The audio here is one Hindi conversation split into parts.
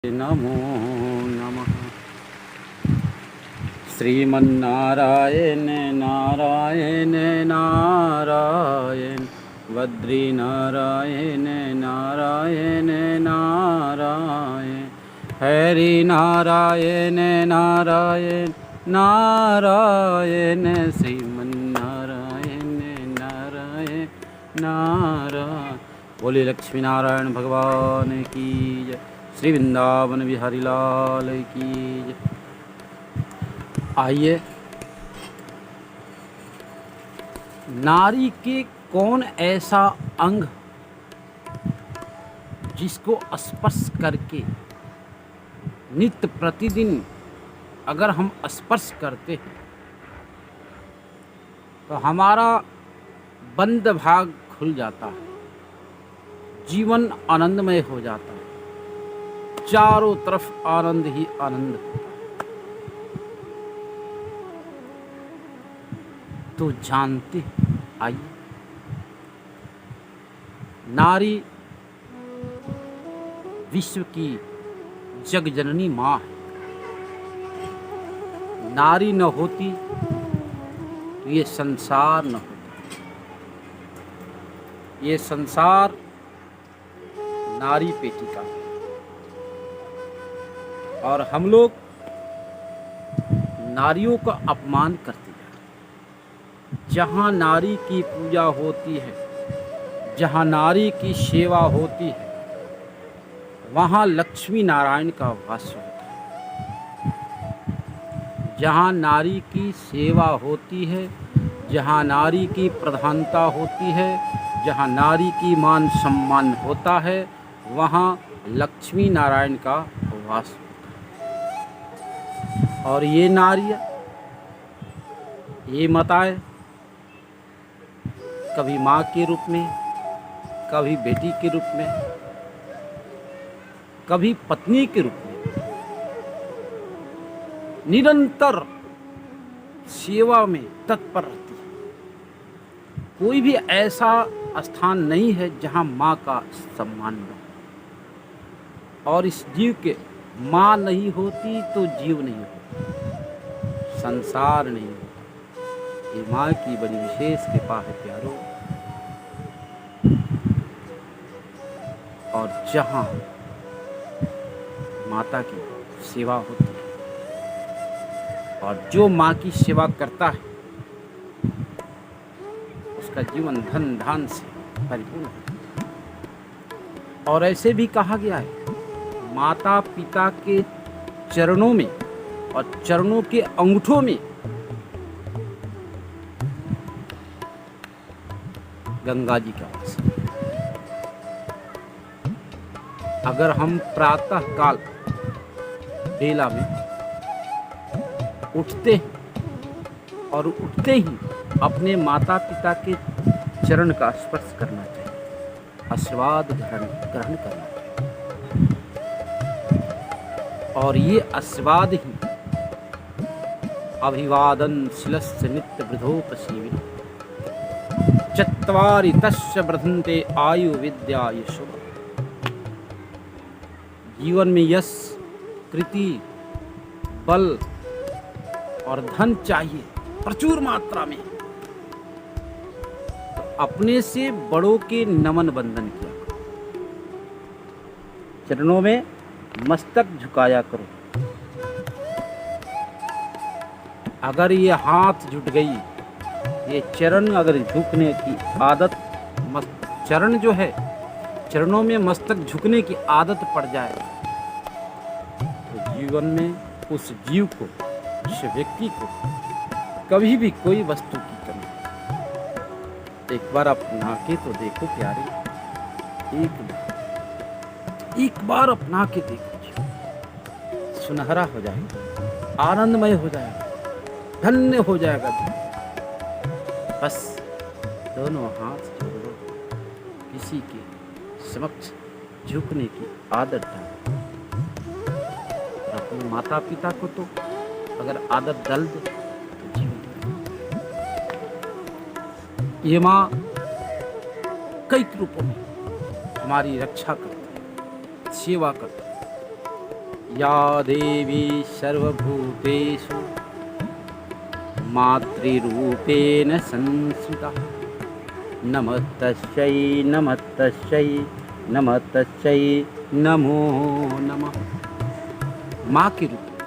नमो नमः। श्रीमन्नारायण नारायण नारायण बद्रीनारायण नारायण नारायण हरि नारायण नारायण नारायण श्रीमन्नारायण नारायण नारायण। बोले लक्ष्मी नारायण भगवान की जय। श्री वृंदावन बिहारी लाल की जय। आइए, नारी के कौन ऐसा अंग जिसको स्पर्श करके नित्य प्रतिदिन अगर हम स्पर्श करते हैं तो हमारा बंद भाग खुल जाता है, जीवन आनंदमय हो जाता है, चारों तरफ आनंद ही आनंद होता है। तो जानते आइए, नारी विश्व की जगजननी माँ है। नारी न होती तो ये संसार न होता। ये संसार नारी पेटिका है और हम लोग नारियों का अपमान करते हैं। जहाँ नारी की पूजा होती है, जहाँ नारी की सेवा होती है, वहाँ लक्ष्मी नारायण का वास होता है। जहाँ नारी की सेवा होती है, जहाँ नारी की प्रधानता होती है, जहाँ नारी की मान सम्मान होता है, वहाँ लक्ष्मी नारायण का वास होता है। और ये नारियाँ, ये माताएं कभी माँ के रूप में, कभी बेटी के रूप में, कभी पत्नी के रूप में निरंतर सेवा में तत्पर रहती है। कोई भी ऐसा स्थान नहीं है जहाँ माँ का सम्मान न हो। और इस जीव के माँ नहीं होती तो जीव नहीं होता, संसार नहीं होता। ये माँ की बड़ी विशेष कृपा है प्यारो। और जहाँ माता की सेवा होती है और जो माँ की सेवा करता है उसका जीवन धन धान से परिपूर्ण होता है। और ऐसे भी कहा गया है, माता पिता के चरणों में और चरणों के अंगूठों में गंगा जी का वास है। अगर हम प्रातः काल बेला में उठते हैं और उठते ही अपने माता पिता के चरण का स्पर्श करना चाहिए, आशीर्वाद ग्रहण करना चाहिए। और ये आशीर्वाद ही अभिवादन शिलस्य नित्य वृद्धोपसीविनी चत्वारि तस्य वर्धन्ते आयु विद्या यशो। जीवन में यश, कृति, बल और धन चाहिए प्रचुर मात्रा में। तो अपने से बड़ों के नमन बंदन किया करो, चरणों में मस्तक झुकाया करो। अगर ये हाथ झुक गई, ये चरण अगर झुकने की आदत, चरण जो है, चरणों में मस्तक झुकने की आदत पड़ जाए तो जीवन में उस जीव को, उस व्यक्ति को कभी भी कोई वस्तु की कमी। एक बार अपना के तो देखो प्यारे, एक बार अपना के देखो, सुनहरा हो जाएगा, आनंदमय हो जाएगा, धन्य हो जाएगा। बस दोनों हाथ जोड़ दो, किसी के समक्ष झुकने की आदत डालो। अपने माता पिता को तो अगर आदत डाल दे तो जीवन। ये माँ कई रूपों में हमारी रक्षा करती है, सेवा करती है। या देवी सर्वभूतेषु मातृरूपेण संस्थिता नमस्तस्यै नमस्तस्यै नमस्तस्यै नमो नमः। माँ के रूप में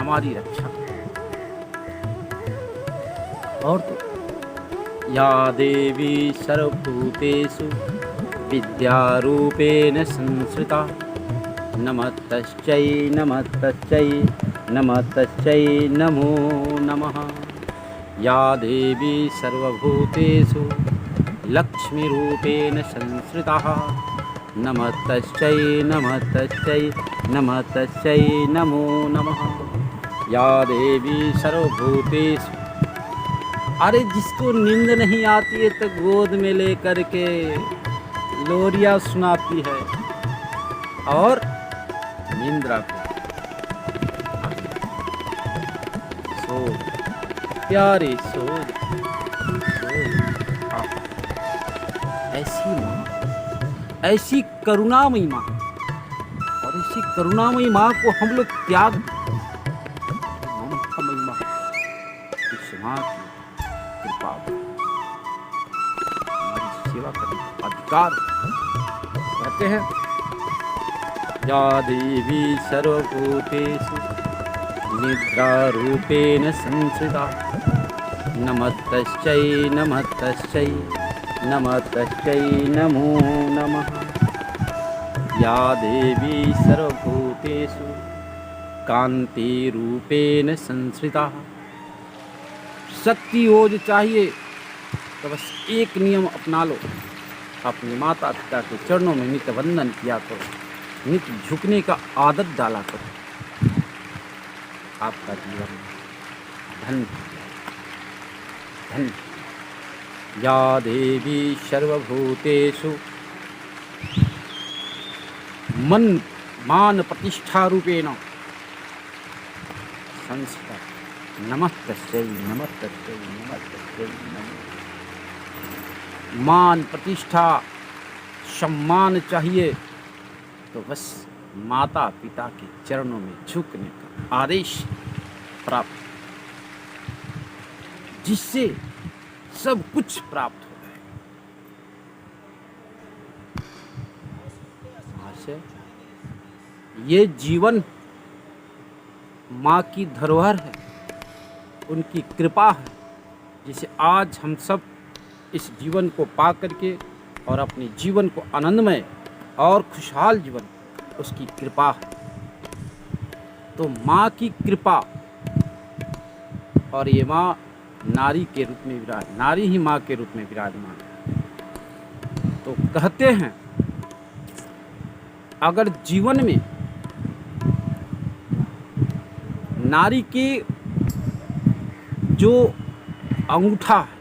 हमारी रक्षा और तो या देवी सर्वभूतेषु विद्यारूपेण संस्थिता नमस्तस्यै नमस्तस्यै नमस्तस्यै नमो नमः। या देवी सर्वभूतेषु लक्ष्मीरूपेण संस्थिता नमस्तस्यै नमस्तस्यै नमस्तस्यै नमो नमः। या देवी सर्वभूतेषु, अरे जिसको नींद नहीं आती है तो गोद में लेकर के लोरियां सुनाती है और निंद्रा को सो प्यारे सो ऐसी माँ, ऐसी करुणामयी माँ, और ऐसी करुणामयी माँ को हम लोग त्याग ममतामयी माँ, इस माँ की कृपा हमारी सेवा करने का अधिकार कहते हैं। या देवी सर्वभूतेषु निद्रारूपेण संस्थिता नमस्तस्यै नमस्तस्यै नमस्तस्यै नमो नमः। या देवी सर्वभूतेषु कान्तिरूपेण संस्थिता, शक्ति ओज चाहिए तो बस एक नियम अपना लो, अपने माता पिता के चरणों में नित्य वंदन किया करो, नित्य झुकने का आदत डाला करो, आपका जीवन धन्य धन्य। या देवी सर्वभूतेषु मन मान प्रतिष्ठा रूपेण संस्थिता नमस्तस्यै नमस्तस्यै नमस्तस्यै नमो। मान प्रतिष्ठा सम्मान चाहिए तो बस माता पिता के चरणों में झुकने का आदेश प्राप्त, जिससे सब कुछ प्राप्त हो जाए। ये जीवन माँ की धरोहर है, उनकी कृपा है, जिसे आज हम सब इस जीवन को पा करके और अपने जीवन को आनंदमय और खुशहाल जीवन, उसकी कृपा है। तो माँ की कृपा, और ये माँ नारी के रूप में नारी ही माँ के रूप में विराजमान है। तो कहते हैं अगर जीवन में नारी के जो अंगूठा है,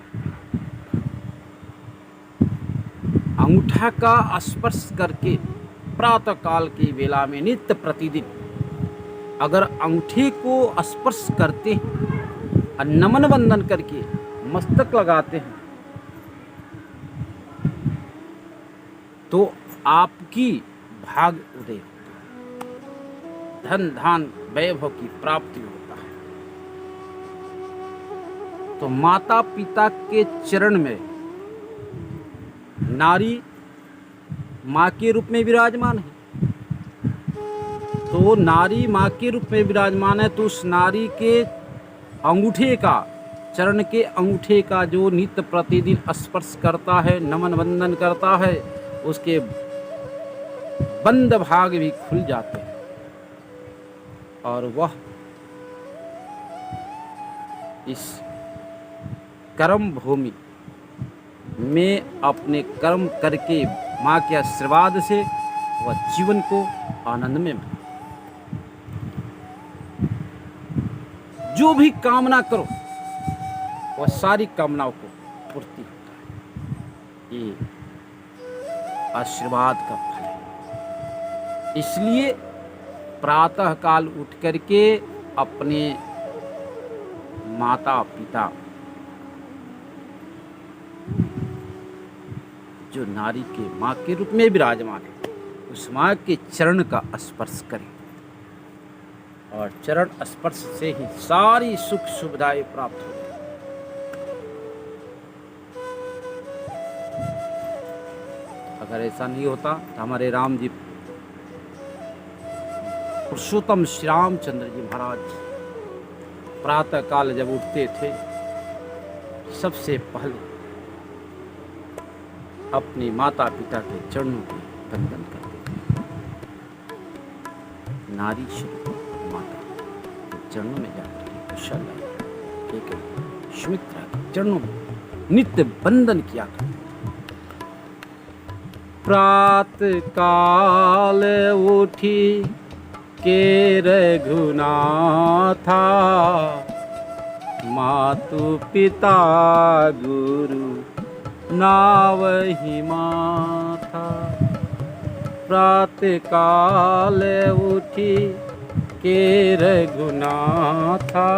अंगूठा का स्पर्श करके प्रातः काल की वेला में नित्य प्रतिदिन अगर अंगूठे को स्पर्श करते हैं और नमन वंदन करके मस्तक लगाते हैं तो आपकी भाग उदय होता है, धन धान वैभव की प्राप्ति होता है। तो माता पिता के चरण में नारी माँ के रूप में विराजमान है। तो नारी माँ के रूप में विराजमान है, तो उस नारी के अंगूठे का, चरण के अंगूठे का जो नित्य प्रतिदिन स्पर्श करता है, नमन वंदन करता है, उसके बंद भाग भी खुल जाते हैं और वह इस कर्म भूमि में अपने कर्म करके माँ के आशीर्वाद से वह जीवन को आनंदमय बना। जो भी कामना करो वह सारी कामनाओं को पूर्ति होता है। ये आशीर्वाद का फल है। इसलिए प्रातः काल उठ करके अपने माता पिता, जो नारी के माँ के रूप में विराजमान है, उस माँ के चरण का स्पर्श करें। और चरण स्पर्श से ही सारी सुख सुविधाएं प्राप्त हो गई। अगर ऐसा नहीं होता तो हमारे राम जी, पुरुषोत्तम श्री रामचंद्र जी महाराज प्रातः काल जब उठते थे, सबसे पहले अपने माता पिता के चरणों के वंदन करते थे। नारी श्री माता के चरणों में जाकर के कुशल एक सुमित्रा के चरणों में नित्य वंदन किया करते। प्रातः काल उठी के रघुनाथा, मातु पिता गुरु नावहि माथा। प्रातः काल उठी के रघुनाथा,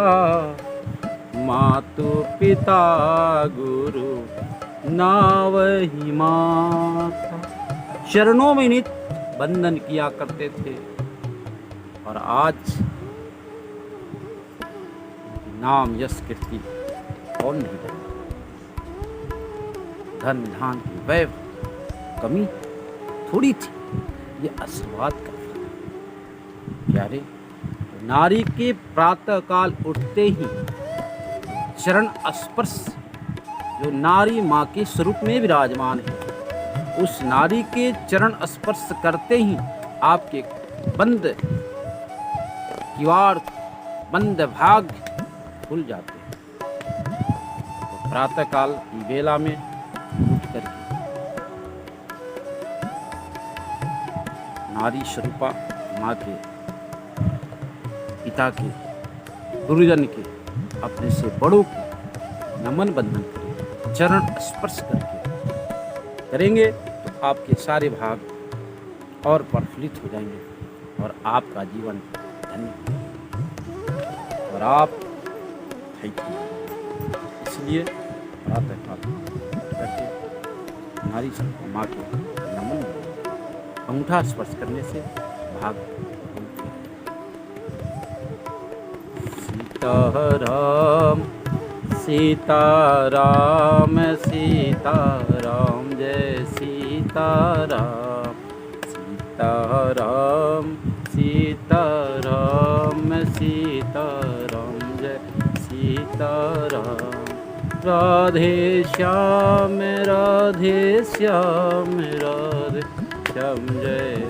मातु पिता गुरु नावहि माथा। चरणों में नित्य वंदन किया करते थे। और आज नाम यश कीर्ति कौन नहीं करता। धन धान की वैभव कमी थोड़ी थी, ये आशीर्वाद का फल है। प्यारे, नारी के प्रातः काल उठते ही चरण स्पर्श, जो नारी माँ के स्वरूप में विराजमान है, उस नारी के चरण स्पर्श करते ही आपके बंद किवाड़, बंद भाग्य खुल जाते हैं। तो प्रातः काल की बेला में उठ करके नारी स्वरूपा माँ के, पिता के, गुरुजन के, अपने से बड़ों के नमन बंधन करें, चरण स्पर्श करके करेंगे तो आपके सारे भाग और प्रफुल्लित हो जाएंगे और आपका जीवन धन्य और आप इसलिए प्रातः काल करके नारी स्वरूपा माँ के नमन, अंगूठा स्पर्श करने से भाग। सीताराम सीताराम सीताराम, जय सीताराम। सीताराम सीताराम सीताराम, जय सीताराम। राधे श्याम राधे श्याम राधे श्याम, जय